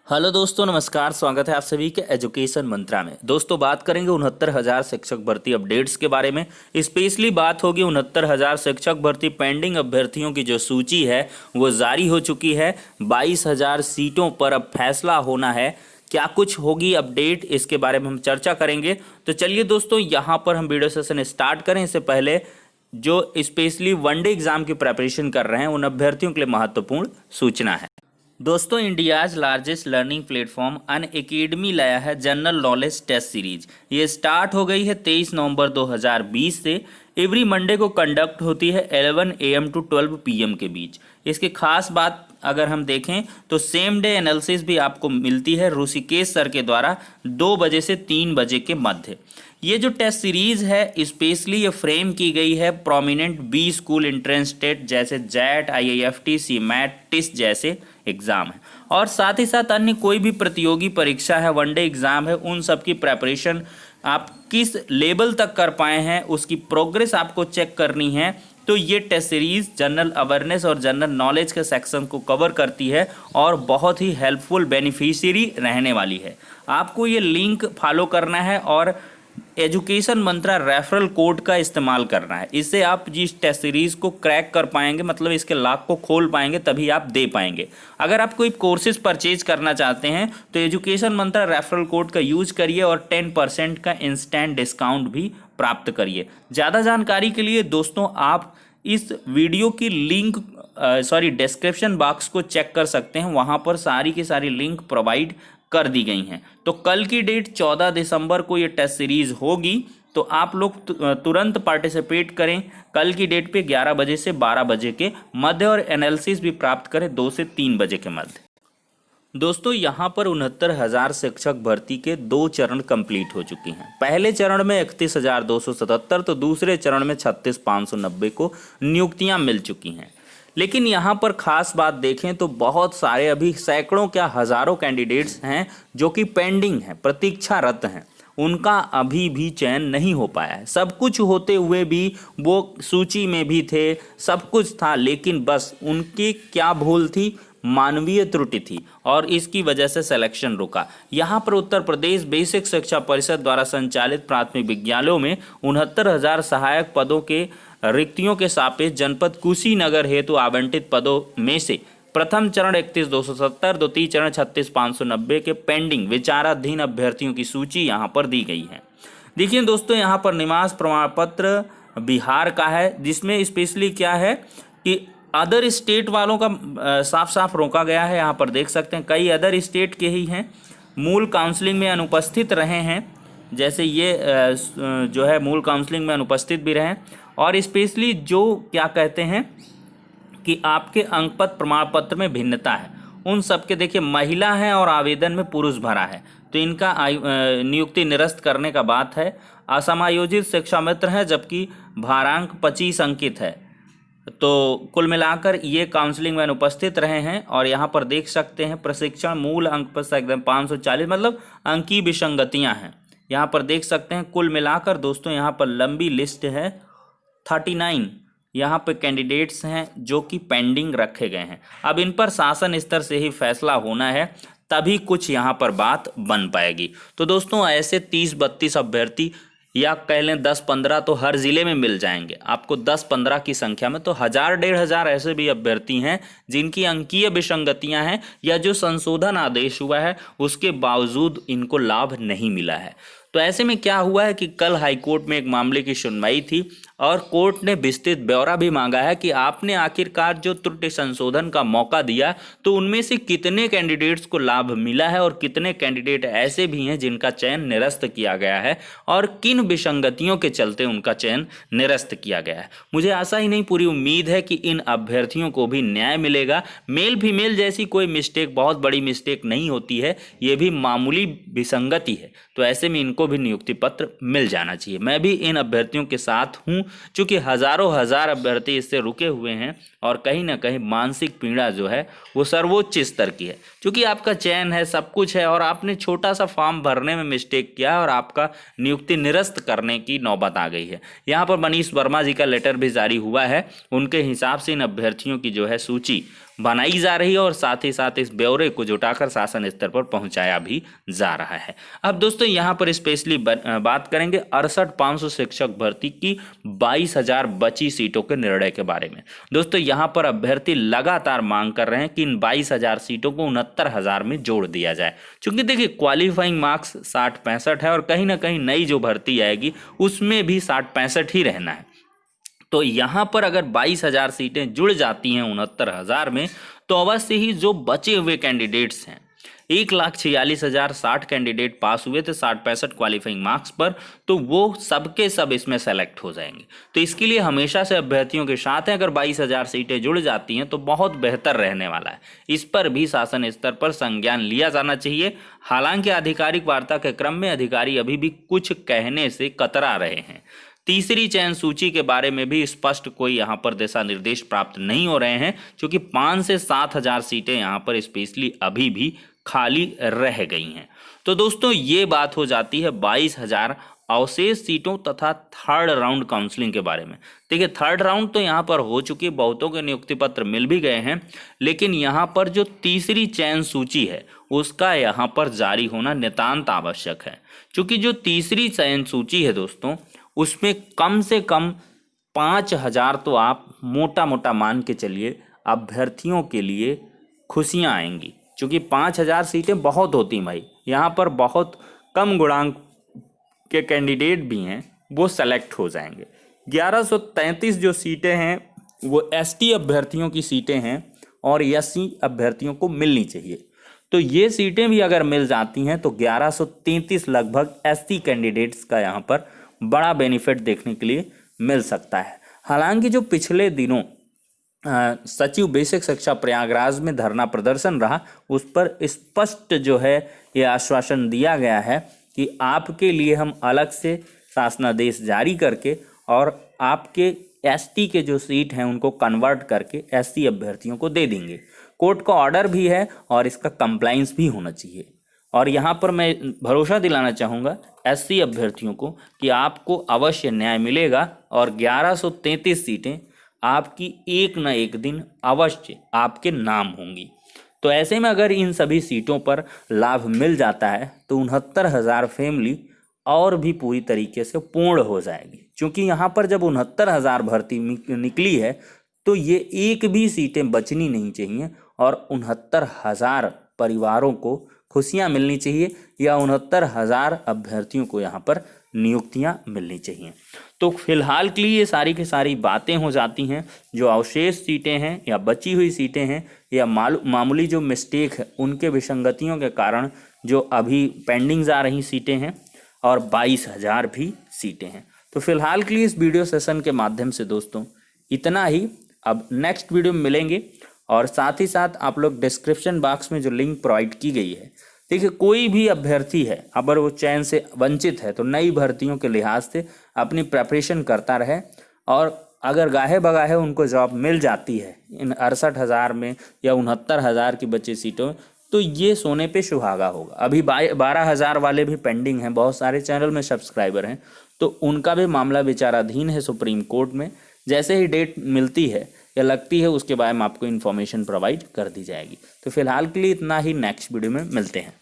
Hello दोस्तों, नमस्कार। स्वागत है आप सभी के एजुकेशन मंत्रा में। दोस्तों, बात करेंगे 69,000 शिक्षक भर्ती अपडेट्स के बारे में। स्पेशली बात होगी 69,000 शिक्षक भर्ती पेंडिंग अभ्यर्थियों की जो सूची है वो जारी हो चुकी है। 22,000 सीटों पर अब फैसला होना है। क्या कुछ होगी अपडेट, इसके बारे में हम चर्चा करेंगे। तो चलिए दोस्तों, यहाँ पर हम वीडियो सेशन स्टार्ट करें इससे पहले जो स्पेशली वनडे एग्जाम की प्रिपरेशन कर रहे हैं उन अभ्यर्थियों के लिए महत्वपूर्ण सूचना है। दोस्तों, India's largest learning platform Unacademy लाया है जनरल नॉलेज टेस्ट सीरीज। ये स्टार्ट हो गई है 23 नवंबर 2020 से। एवरी मंडे को कंडक्ट होती है 11 AM टू 12 PM के बीच। इसकी खास बात अगर हम देखें तो सेम डे एनालिसिस भी आपको मिलती है ऋषिकेश सर के द्वारा 2 बजे से 3 बजे के मध्य। ये जो टेस्ट सीरीज है स्पेशली ये फ्रेम की गई है prominent B school entrance test जैसे जैट, IIFT, CMAT, टिस जैसे एग्जाम है, और साथ ही साथ अन्य कोई भी प्रतियोगी परीक्षा है, वनडे एग्जाम है, उन सब की प्रेपरेशन आप किस लेवल तक कर पाए हैं उसकी प्रोग्रेस आपको चेक करनी है। तो ये टेस्ट सीरीज जनरल अवेयरनेस और जनरल नॉलेज के सेक्शन को कवर करती है और बहुत ही हेल्पफुल बेनिफिशियरी रहने वाली है। आपको ये लिंक फॉलो करना है और एजुकेशन मंत्रा रेफरल कोड का इस्तेमाल करना है। इससे आप जिस टेस्ट सीरीज को क्रैक कर पाएंगे, मतलब इसके लॉक को खोल पाएंगे, तभी आप दे पाएंगे। अगर आप कोई कोर्सेज परचेज करना चाहते हैं तो एजुकेशन मंत्रा रेफरल कोड का यूज करिए और 10% का इंस्टेंट डिस्काउंट भी प्राप्त करिए। ज़्यादा जानकारी के लिए दोस्तों आप इस वीडियो की लिंक डिस्क्रिप्शन बॉक्स को चेक कर सकते हैं। वहाँ पर सारी की सारी लिंक प्रोवाइड कर दी गई हैं। तो कल की डेट 14 दिसंबर को ये टेस्ट सीरीज होगी, तो आप लोग तुरंत पार्टिसिपेट करें। कल की डेट पे 11 बजे से 12 बजे के मध्य और एनालिसिस भी प्राप्त करें 2 से 3 बजे के मध्य। दोस्तों, यहाँ पर 69,000 शिक्षक भर्ती के 2 चरण कंप्लीट हो चुकी हैं। पहले चरण में 31,277 तो दूसरे चरण में 36,590 को नियुक्तियां मिल चुकी हैं। लेकिन यहाँ पर खास बात देखें तो बहुत सारे, अभी सैकड़ों क्या हजारों कैंडिडेट्स हैं जो कि पेंडिंग हैं, प्रतीक्षारत हैं। उनका अभी भी चयन नहीं हो पाया है। सब कुछ होते हुए भी वो सूची में भी थे, सब कुछ था, लेकिन बस उनकी क्या भूल थी, मानवीय त्रुटि थी, और इसकी वजह से सिलेक्शन रुका। यहाँ पर उत्तर प्रदेश बेसिक शिक्षा परिषद द्वारा संचालित प्राथमिक विद्यालयों में 69,000 सहायक पदों के रिक्तियों के सापेक्ष जनपद कुशीनगर हेतु आवंटित पदों में से प्रथम चरण 31,270, द्वितीय चरण 36,590 के पेंडिंग विचाराधीन अभ्यर्थियों की सूची यहाँ पर दी गई है। देखिए दोस्तों, यहाँ पर निवास प्रमाण पत्र बिहार का है, जिसमें स्पेशली क्या है कि अदर स्टेट वालों का साफ साफ रोका गया है। यहाँ पर देख सकते हैं कई अदर स्टेट के ही हैं, मूल काउंसलिंग में अनुपस्थित रहे हैं, जैसे ये जो है मूल काउंसलिंग में अनुपस्थित भी रहे, और स्पेशली जो क्या कहते हैं कि आपके अंकपत्र प्रमाण पत्र में भिन्नता है, उन सब के देखिए महिला हैं और आवेदन में पुरुष भरा है, तो इनका नियुक्ति निरस्त करने का बात है। असमायोजित शिक्षा मित्र है, जबकि भारांक 25 अंकित है। तो कुल मिलाकर ये काउंसलिंग में अनुपस्थित रहे हैं, और यहाँ पर देख सकते हैं प्रशिक्षण मूल अंक पर एकदम 540, मतलब अंकीय विसंगतियाँ हैं। यहाँ पर देख सकते हैं कुल मिलाकर दोस्तों यहाँ पर लंबी लिस्ट है, 39 यहाँ पे कैंडिडेट्स हैं जो कि पेंडिंग रखे गए हैं। अब इन पर शासन स्तर से ही फैसला होना है, तभी कुछ यहाँ पर बात बन पाएगी। तो दोस्तों, ऐसे 30-32 अभ्यर्थी या कह लें 10-15 तो हर जिले में मिल जाएंगे आपको। 10-15 की संख्या में तो 1,000-1,500 ऐसे भी अभ्यर्थी हैं जिनकी अंकीय विसंगतियां हैं, या जो संशोधन आदेश हुआ है उसके बावजूद इनको लाभ नहीं मिला है। तो ऐसे में क्या हुआ है कि कल हाईकोर्ट में एक मामले की सुनवाई थी, और कोर्ट ने विस्तृत ब्यौरा भी मांगा है कि आपने आखिरकार जो त्रुटि संशोधन का मौका दिया, तो उनमें से कितने कैंडिडेट्स को लाभ मिला है और कितने कैंडिडेट ऐसे भी हैं जिनका चयन निरस्त किया गया है, और किन विसंगतियों के चलते उनका चयन निरस्त किया गया है। मुझे आशा ही नहीं पूरी उम्मीद है कि इन अभ्यर्थियों को भी न्याय मिलेगा। मेल फीमेल जैसी कोई मिस्टेक, बहुत बड़ी मिस्टेक नहीं होती है, ये भी मामूली विसंगति है, तो ऐसे में इनको भी नियुक्ति पत्र मिल जाना चाहिए। मैं भी इन अभ्यर्थियों के साथ हूँ, चूंकि हजारों हजार अभ्यर्थी इससे रुके हुए हैं, और कहीं ना कहीं मानसिक पीड़ा जो है वो सर्वोच्च स्तर की है। चूंकि आपका चयन है, सब कुछ है, और आपने छोटा सा फॉर्म भरने में मिस्टेक किया और आपका नियुक्ति निरस्त करने की नौबत आ गई है। यहाँ पर मनीष वर्मा जी का लेटर भी जारी हुआ है। उनके हिसाब से इन अभ्यर्थियों की जो है सूची बनाई जा रही है और साथ ही साथ इस ब्यौरे को जुटाकर शासन स्तर पर पहुंचाया भी जा रहा है। अब दोस्तों यहाँ पर स्पेशली बात करेंगे 68,500 शिक्षक भर्ती की 22,000 बची सीटों के निर्णय के बारे में। दोस्तों यहाँ पर अभ्यर्थी लगातार मांग कर रहे हैं कि इन 22,000 सीटों को 69,000 में जोड़ दिया जाए, क्योंकि देखिए क्वालिफाइंग मार्क्स 60-65 है और कहीं ना कहीं नई जो भर्ती आएगी उसमें भी 60-65 ही रहना है। तो यहाँ पर अगर 22,000 सीटें जुड़ जाती हैं 69,000 में, तो अवश्य ही जो बचे हुए कैंडिडेट्स हैं 1,46,060 कैंडिडेट पास हुए थे 60-65 क्वालिफाइंग मार्क्स पर, तो वो सबके सब इसमें सेलेक्ट हो जाएंगे। तो इसके लिए हमेशा से अभ्यर्थियों के साथ हैं, अगर 22,000 सीटें जुड़ जाती हैं तो बहुत बेहतर रहने वाला है। इस पर भी शासन स्तर पर संज्ञान लिया जाना चाहिए। हालांकि आधिकारिक वार्ता के क्रम में अधिकारी अभी भी कुछ कहने से कतरा रहे हैं। तीसरी चयन सूची के बारे में भी स्पष्ट कोई यहाँ पर दिशा निर्देश प्राप्त नहीं हो रहे हैं, क्योंकि 5 से 7,000 सीटें यहाँ पर स्पेशली अभी भी खाली रह गई हैं। तो दोस्तों ये बात हो जाती है 22,000 अवशेष सीटों तथा थर्ड राउंड काउंसलिंग के बारे में। देखिए थर्ड राउंड तो यहाँ पर हो चुकी है, बहुतों के नियुक्ति पत्र मिल भी गए हैं, लेकिन यहाँ पर जो तीसरी चयन सूची है उसका यहाँ पर जारी होना नितांत आवश्यक है। क्योंकि जो तीसरी चयन सूची है दोस्तों, उसमें कम से कम 5,000 तो आप मोटा मोटा मान के चलिए अभ्यर्थियों के लिए खुशियां आएंगी, क्योंकि 5,000 सीटें बहुत होती भाई। यहाँ पर बहुत कम गुणांक के कैंडिडेट भी हैं, वो सेलेक्ट हो जाएंगे। 1133 जो सीटें हैं वो एसटी अभ्यर्थियों की सीटें हैं और एससी अभ्यर्थियों को मिलनी चाहिए। तो ये सीटें भी अगर मिल जाती हैं तो 1133 लगभग एससी कैंडिडेट्स का यहाँ पर बड़ा बेनिफिट देखने के लिए मिल सकता है। हालांकि जो पिछले दिनों सचिव बेसिक शिक्षा प्रयागराज में धरना प्रदर्शन रहा, उस पर स्पष्ट जो है ये आश्वासन दिया गया है कि आपके लिए हम अलग से शासनादेश जारी करके और आपके एसटी के जो सीट हैं उनको कन्वर्ट करके एससी अभ्यर्थियों को दे देंगे। कोर्ट का ऑर्डर भी है और इसका कंप्लाइंस भी होना चाहिए। और यहाँ पर मैं भरोसा दिलाना चाहूँगा एससी अभ्यर्थियों को कि आपको अवश्य न्याय मिलेगा और 1133 सीटें आपकी एक न एक दिन अवश्य आपके नाम होंगी। तो ऐसे में अगर इन सभी सीटों पर लाभ मिल जाता है तो 69,000 फैमिली और भी पूरी तरीके से पूर्ण हो जाएगी। क्योंकि यहाँ पर जब 69,000 भर्ती निकली है तो ये एक भी सीटें बचनी नहीं चाहिए और 69,000 परिवारों को खुशियाँ मिलनी चाहिए या 69,000 अभ्यर्थियों को यहाँ पर नियुक्तियाँ मिलनी चाहिए। तो फिलहाल के लिए ये सारी की सारी बातें हो जाती हैं। जो अवशेष सीटें हैं या बची हुई सीटें हैं या मामूली जो मिस्टेक है उनके विसंगतियों के कारण जो अभी पेंडिंग जा रही सीटें हैं और 22,000 भी सीटें हैं। तो फिलहाल के लिए इस वीडियो सेशन के माध्यम से दोस्तों इतना ही। अब नेक्स्ट वीडियो में मिलेंगे और साथ ही साथ आप लोग डिस्क्रिप्शन बॉक्स में जो लिंक प्रोवाइड की गई है, देखिए कोई भी अभ्यर्थी है अगर वो चयन से वंचित है तो नई भर्तियों के लिहाज से अपनी प्रेपरेशन करता रहे और अगर गाहे बगाहे उनको जॉब मिल जाती है इन 68,000 में या 69,000 की बची सीटों, तो ये सोने पे सुहागा होगा। अभी 12,000 वाले भी पेंडिंग हैं, बहुत सारे चैनल में सब्सक्राइबर हैं, तो उनका भी मामला विचाराधीन है सुप्रीम कोर्ट में। जैसे ही डेट मिलती है या लगती है उसके बारे में आपको इन्फॉर्मेशन प्रोवाइड कर दी जाएगी। तो फिलहाल के लिए इतना ही, नेक्स्ट वीडियो में मिलते हैं।